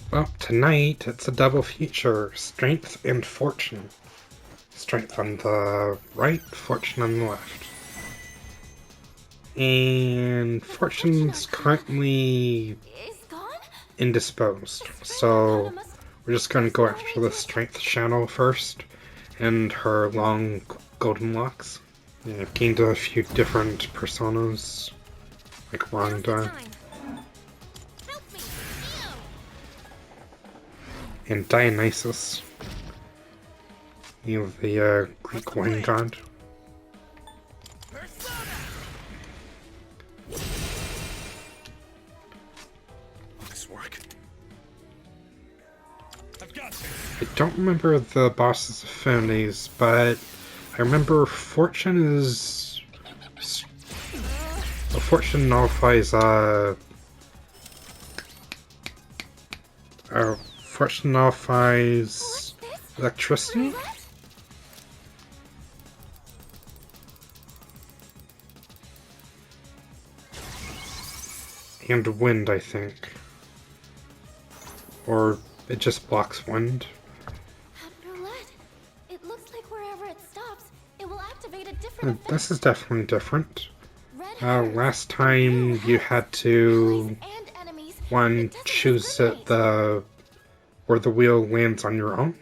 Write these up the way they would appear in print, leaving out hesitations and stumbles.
Well, tonight it's a double feature, Strength and Fortune. Strength on the right, Fortune on the left. And Fortune's currently indisposed, so we're just gonna go after the Strength Shadow first, and her long golden locks. Yeah, I've gained a few different personas, like Rhonda and Dionysus, you know, the Greek wine god. I don't remember the boss's affinities, but I remember Fortune is... Well, Fortune nullifies, Fortune nullifies electricity? And wind, I think. Or it just blocks wind. It looks like wherever it stops, it will activate a different effect. This is definitely different. Last time you had to choose where the wheel lands on your own.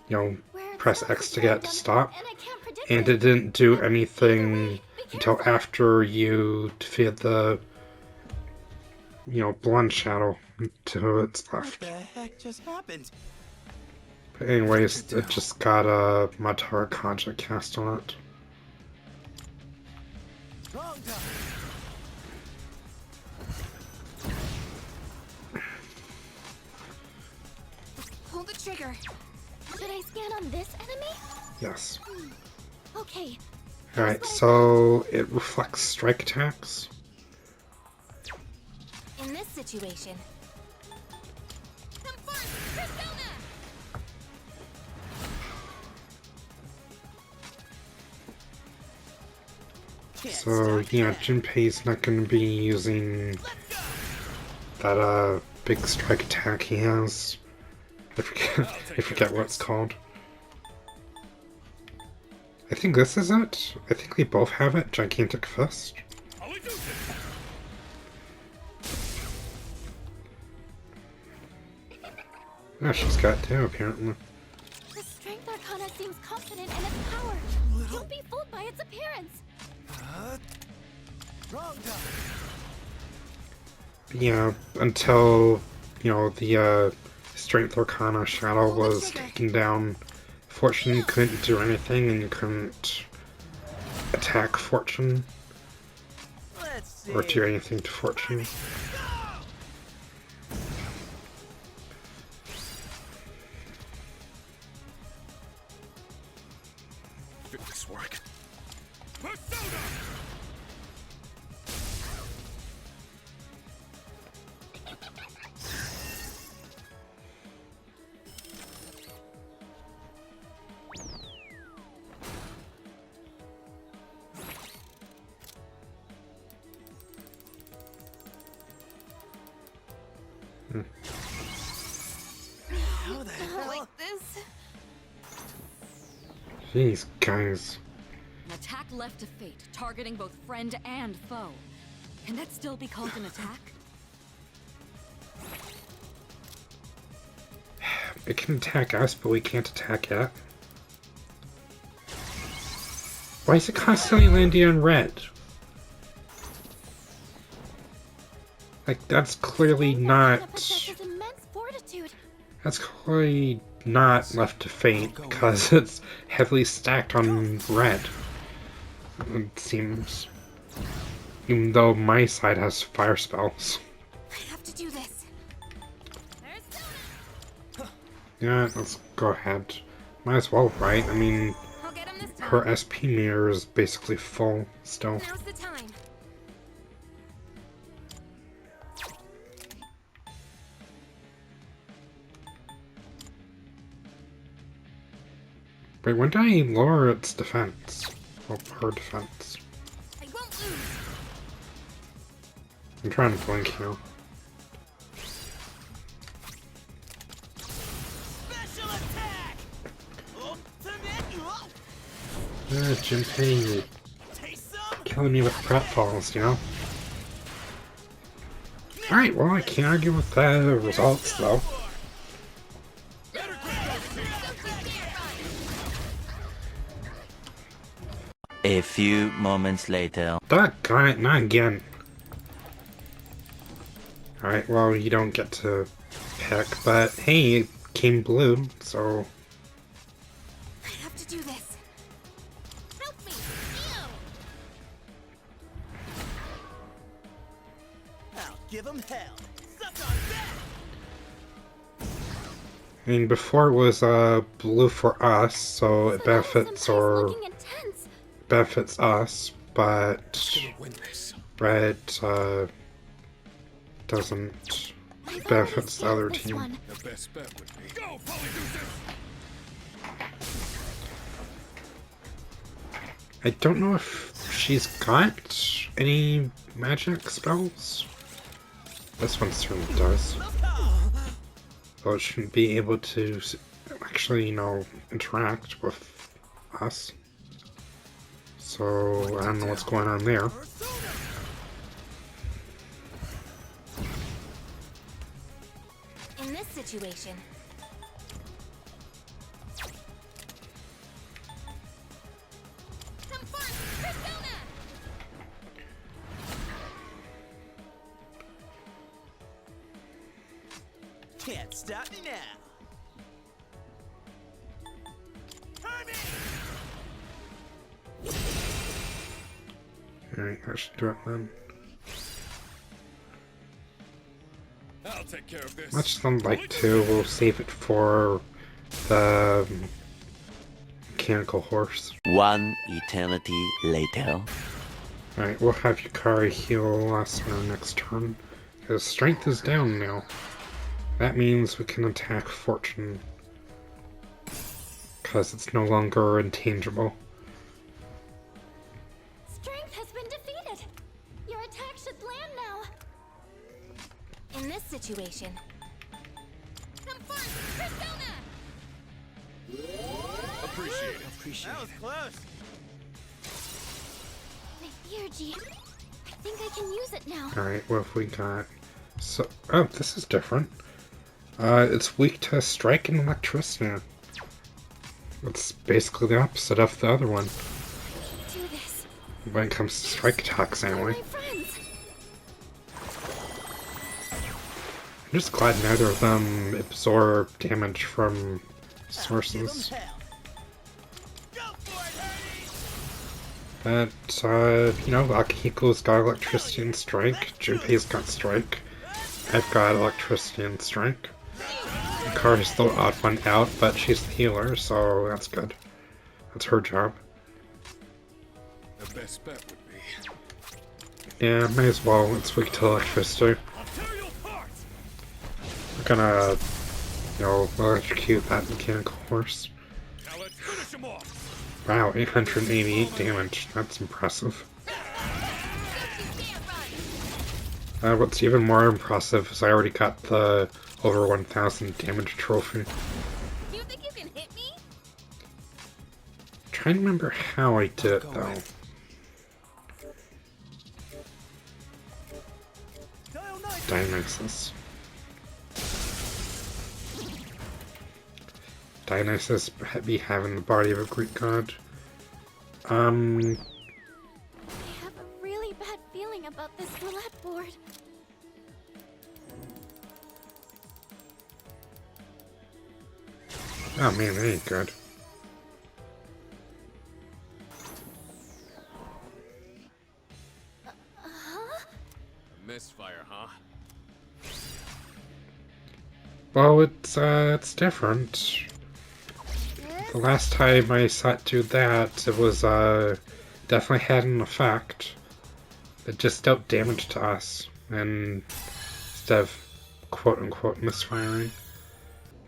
You know, press X to get it to stop. And it didn't do anything until after you defeated the, blonde shadow to its left. What the heck just happened? But anyways, it just got a Matara Kaja cast on it. Pull the trigger. Should I scan on this enemy? Yes. Okay. Alright, so it reflects strike attacks. In this situation. Come first, Persona! So, yeah, Junpei's not going to be using that big strike attack he has. I forget what it's called. I think this is it. I think they both have it. Gigantic Fist. Yeah, she's got two, apparently. The Strength Arcana seems confident in its power. Don't be fooled by its appearance. Yeah, until, the Strength Arcana Shadow was taken down, Fortune couldn't do anything, and you couldn't attack Fortune or do anything to Fortune. This work. How the hell? Like this? Jeez, guys. An attack left to fate, targeting both friend and foe. Can that still be called an attack? It can attack us, but we can't attack it. Why is it constantly landing on red? Like, that's clearly not... That's clearly not left to fate, because it's heavily stacked on red. It seems. Even though my side has fire spells. I have to do this. Yeah, let's go ahead. Might as well, right? I mean, her SP mirror is basically full still. Now's the time. Wait, when did I lower its defense? Well, her defense. I won't lose. I'm trying to blink here. Junpei, Taste some? killing me with pratfalls, you know? Alright, well, I can't argue with the results, though. A few moments later. Doggone it, not again. Alright, well, you don't get to pick, but hey, it came blue, so... I have to do this. Help me! I'll give them hell. Suck on that! I mean, before it was blue for us, so it benefits Looking intense. benefits us, but Win this. red doesn't I've benefits the already other stamped this team. one. The best bet would be. Go, Polydeuces! I don't know if she's got any magic spells. This one certainly does. Though it shouldn't be able to actually, you know, interact with us. So, I don't know what's going on there. In this situation, come forth, Persona! Can't stop me now. Hermie! Alright, I should do it then. I'll take care of this. Much as I'd like to, we'll save it for the mechanical horse. One eternity later. Alright, we'll have Yukari heal us on our next turn. His strength is down now. That means we can attack Fortune. Because it's no longer intangible. Strength has been defeated. Your attack should land now. In this situation, come forth, Persona! Appreciate it. That was close. My Theurgy. I think I can use it now. Alright, what have we got? So, oh, this is different. It's weak to strike and electricity. It's basically the opposite of the other one. I can do this. When it comes to strike attacks, They're anyway. my friends. I'm just glad neither of them absorb damage from sources. Give 'em hell. Go for it, Hermie! But, you know, Akihiko's got electricity and strike, Junpei's got strike, I've got electricity and strike. Yukari's the odd one out, but she's the healer, so that's good. That's her job. The best bet would be. Yeah, may as well, it's weak to electricity. I'll tear you apart! We're gonna, you know, electrocute that mechanical horse. Now let's finish him off! Wow, 888 damage, that's impressive. What's even more impressive is I already got the over 1000 damage trophy. You think you can hit me? Trying to remember how I did it though. Dionysus. Dionysus be having the body of a Greek god. I have a really bad feeling about this roulette board. Oh man, that ain't good. Misfire, huh? Well, it's different. The last time I saw it do that, it was, definitely had an effect. It just dealt damage to us, and instead of quote-unquote misfiring.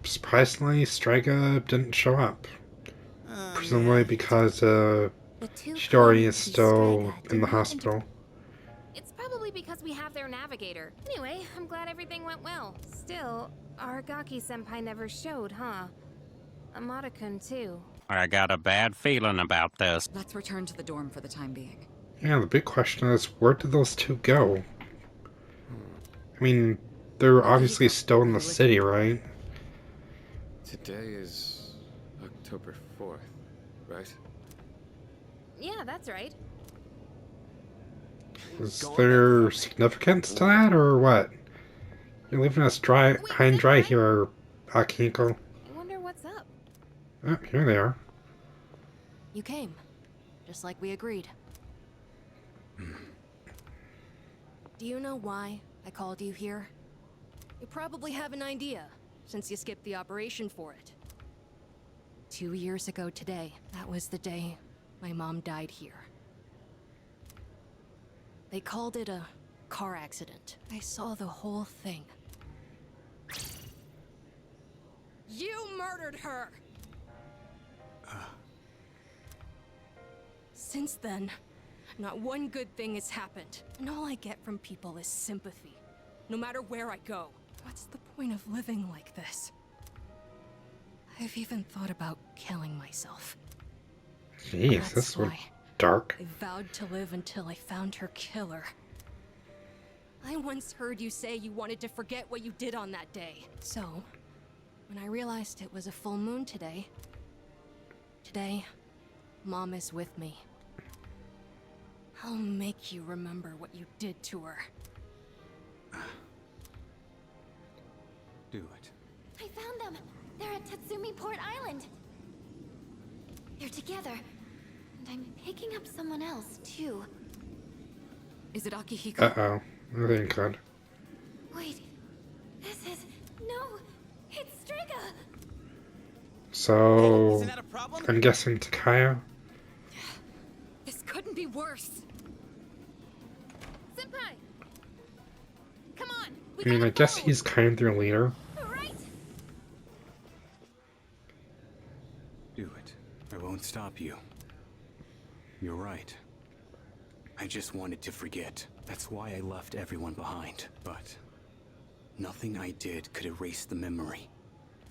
Surprisingly, Strega didn't show up. Presumably because, Chidori is still in the hospital. It's probably because we have their navigator. Anyway, I'm glad everything went well. Still, Aragaki-senpai never showed, huh? Amada-kun too. I got a bad feeling about this. Let's return to the dorm for the time being. Yeah, the big question is, where did those two go? I mean, they're obviously still in the city, right? Today is October 4th, right? Yeah, that's right. Is there significance to that, or what? You're leaving us high and dry here, Akihiko. I wonder what's up. Oh, here they are. You came, just like we agreed. Do you know why I called you here? You probably have an idea, since you skipped the operation for it. 2 years ago today, that was the day my mom died here. They called it a car accident. I saw the whole thing. You murdered her! Since then, not one good thing has happened. And all I get from people is sympathy. No matter where I go. What's the point of living like this? I've even thought about killing myself. Jeez, this was dark. I vowed to live until I found her killer. I once heard you say you wanted to forget what you did on that day. So, when I realized it was a full moon today, Mom is with me. I'll make you remember what you did to her. Do it. I found them. They're at Tatsumi Port Island. They're together. And I'm picking up someone else, too. Is it Akihiko? Uh-oh. That ain't good. Wait. This is... No. It's Strega. So... I'm guessing Takaya? This couldn't be worse. Senpai! Come on! I mean, I guess he's kind of their leader. Right! Do it. I won't stop you. You're right. I just wanted to forget. That's why I left everyone behind. But nothing I did could erase the memory.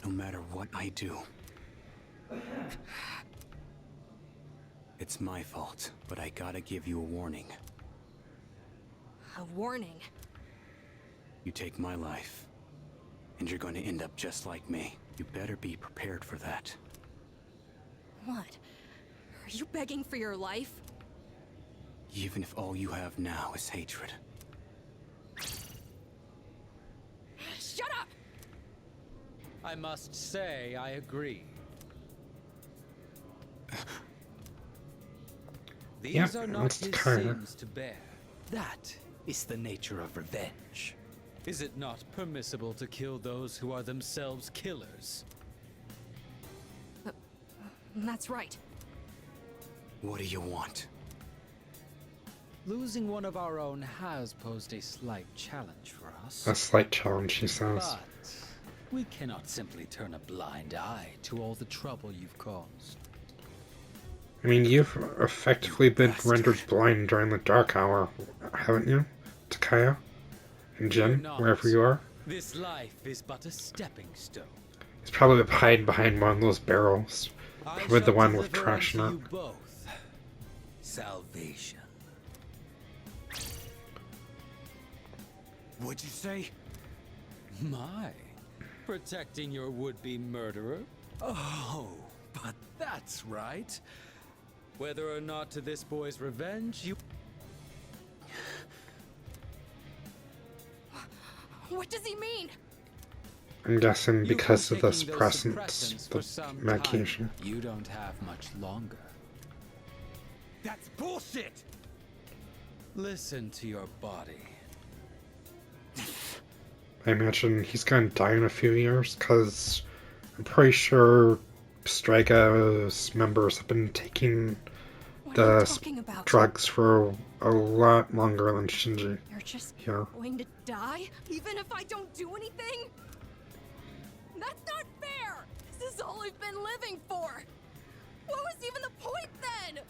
No matter what I do. It's my fault, but I gotta give you a warning. A warning? You take my life, and you're going to end up just like me. You better be prepared for that. What? Are you begging for your life? Even if all you have now is hatred. Shut up! I must say, I agree. These are not his sins to bear. That is the nature of revenge. Is it not permissible to kill those who are themselves killers? That's right. What do you want? Losing one of our own has posed a slight challenge for us. A slight challenge, he says. But we cannot simply turn a blind eye to all the trouble you've caused. I mean, you've effectively been rendered blind during the dark hour, haven't you, Takaya? And Jin, wherever you are? This life is but a stepping stone. He's probably hiding behind one of those barrels. Probably the one with trash in it. You both. Salvation. What'd you say? My, protecting your would-be murderer? Oh, but that's right. Whether or not to this boy's revenge, you... What does he mean? I'm guessing because of the You've been taking those suppressants, suppressants for the some medication. time. You don't have much longer. That's bullshit! Listen to your body. I imagine he's gonna die in a few years, because I'm pretty sure Strega's members have been taking What are you the talking about? drugs for a lot longer than Shinji. You're just Yeah. going to die? Even if I don't do anything? That's not fair! This is all I've been living for! What was even the point then?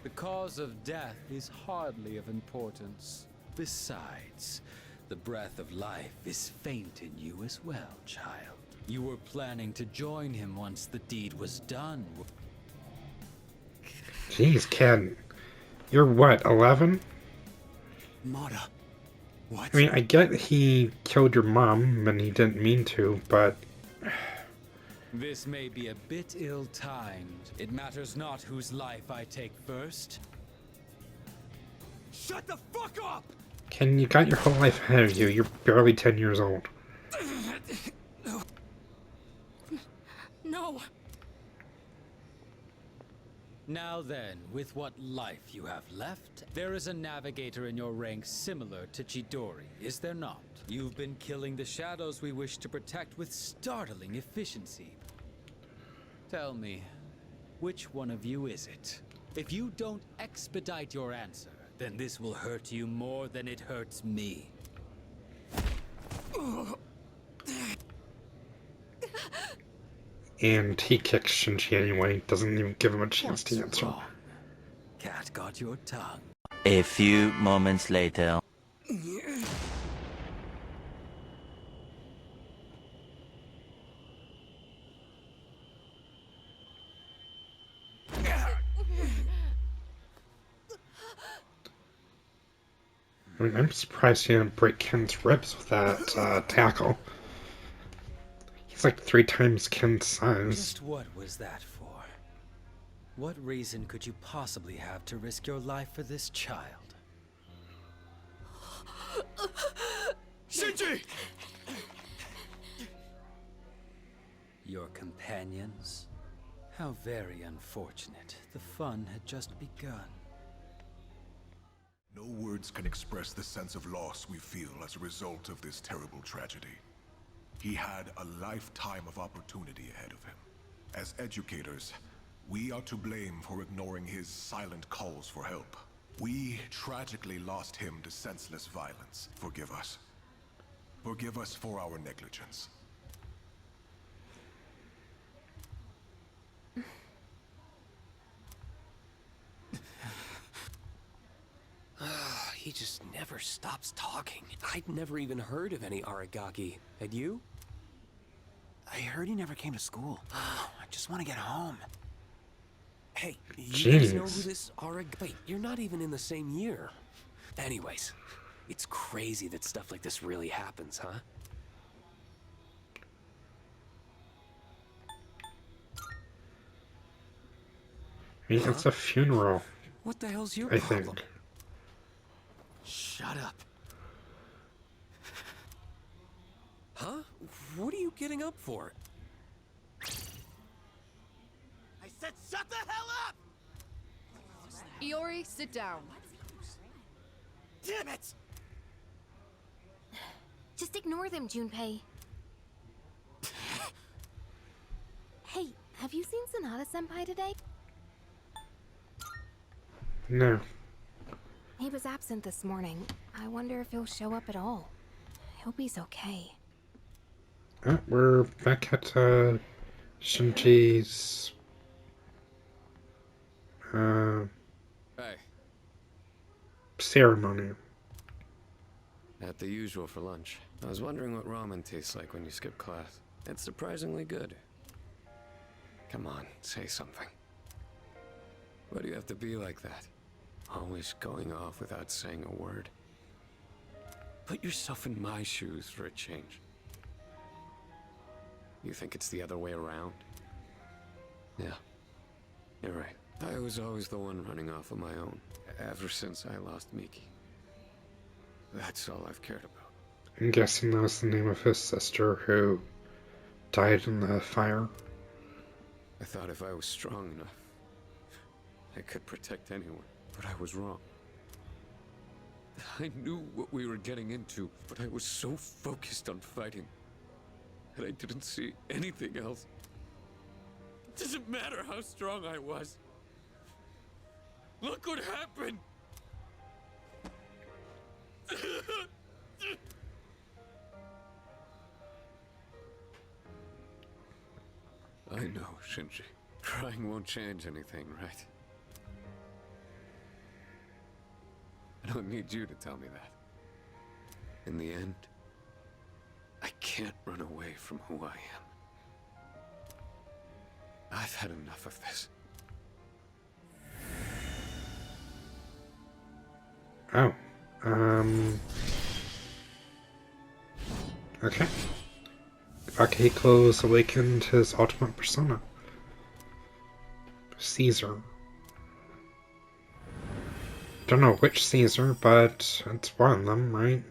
The cause of death is hardly of importance. Besides, the breath of life is faint in you as well, child. You were planning to join him once the deed was done. Jeez, Ken. You're what, 11? Mata. What? I mean, I get he killed your mom and he didn't mean to, but... This may be a bit ill-timed. It matters not whose life I take first. Shut the fuck up! Ken, you got your whole life ahead of you. You're barely 10 years old. No. Now then, with what life you have left, there is a navigator in your ranks similar to Chidori, is there not? You've been killing the shadows we wish to protect with startling efficiency. Tell me, which one of you is it? If you don't expedite your answer, then this will hurt you more than it hurts me. And he kicks Shinji anyway, doesn't even give him a chance to answer. Wrong? Cat got your tongue. A few moments later. I mean, I'm surprised he didn't break Ken's ribs with that tackle. He's like 3 times Ken's size. Just what was that for? What reason could you possibly have to risk your life for this child? Shinji! Your companions? How very unfortunate. The fun had just begun. No words can express the sense of loss we feel as a result of this terrible tragedy. He had a lifetime of opportunity ahead of him. As educators, we are to blame for ignoring his silent calls for help. We tragically lost him to senseless violence. Forgive us. Forgive us for our negligence. He just never stops talking. I'd never even heard of any Aragaki. Had you? I heard he never came to school. I just want to get home. Hey, you guys know who Jeez. this Aragaki... Wait, you're not even in the same year. Anyways, it's crazy that stuff like this really happens, huh? I mean, it's a funeral, What the hell's your I problem? think. Shut up. Huh? What are you getting up for? I said shut the hell up! Iori, sit down. Damn it! Just ignore them, Junpei. Hey, have you seen Sonata-senpai today? No. He was absent this morning. I wonder if he'll show up at all. I hope he's okay. We're back at Shinji's Hey, ceremony. at the usual for lunch. I was wondering what ramen tastes like when you skip class. It's surprisingly good. Come on, say something. Why do you have to be like that? Always going off without saying a word. Put yourself in my shoes for a change. You think it's the other way around? Yeah, you're right. I was always the one running off on my own, ever since I lost Miki. That's all I've cared about. I'm guessing that was the name of his sister who died in the fire. I thought if I was strong enough, I could protect anyone, but I was wrong. I knew what we were getting into, but I was so focused on fighting that I didn't see anything else. It doesn't matter how strong I was. Look what happened! I know, Shinji. Crying won't change anything, right? I don't need you to tell me that. In the end, I can't run away from who I am. I've had enough of this. Oh. Okay. Akihiko's awakened his ultimate persona. Caesar. Don't know which Caesar, but it's one of them, right?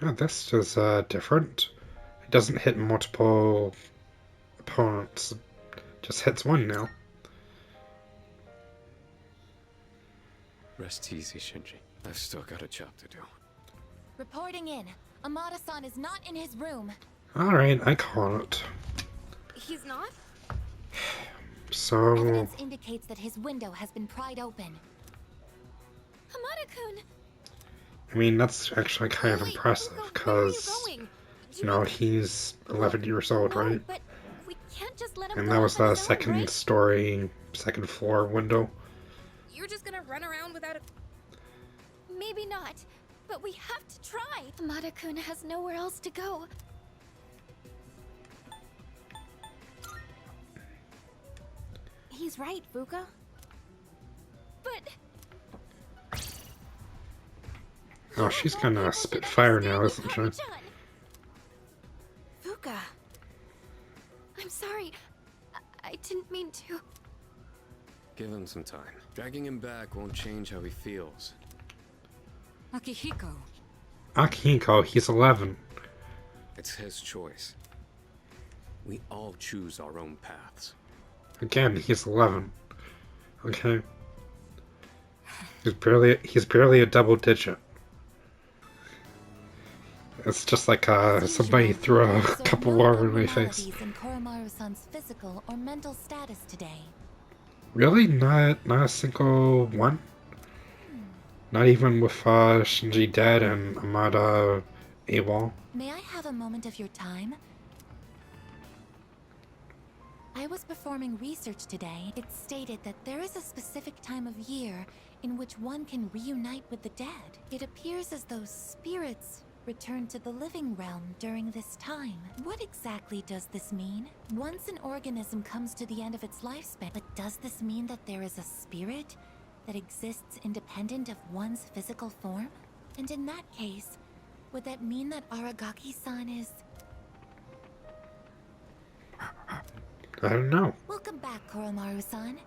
Oh, this is different. It doesn't hit multiple opponents, it just hits one now. Rest easy, Shinji. I've still got a job to do. Reporting in. Amada-san is not in his room. Alright, I call it. He's not? So... Evidence indicates that his window has been pried open. Amada-kun! I mean, that's actually kind of impressive, because, you know, he's 11 years old, right? But we can't just let him And go that was off on the his own, second right? story, second floor window. You're just gonna run around without a... Maybe not, but we have to try. Amada-kun has nowhere else to go. He's right, Fuka. But... Oh, she's gonna spit fire now, isn't she? Fuka. I'm sorry. I didn't mean to. Give him some time. Dragging him back won't change how he feels. Akihiko. Akihiko, he's 11. It's his choice. We all choose our own paths. Again, he's 11. Okay. He's barely a double digit. It's just like somebody threw a cup of water in my face. In Koromaru-san's physical or mental status today. Really? Not a single one? Not even with Shinji dead and Amada AWOL? May I have a moment of your time? I was performing research today. It stated that there is a specific time of year in which one can reunite with the dead. It appears as though spirits return to the living realm during this time. What exactly does this mean? Once an organism comes to the end of its lifespan, but does this mean that there is a spirit that exists independent of one's physical form? And in that case, would that mean that Aragaki-san is... I don't know. Welcome back, Koromaru-san.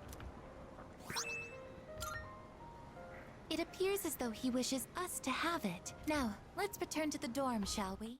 It appears as though he wishes us to have it. Now, let's return to the dorm, shall we?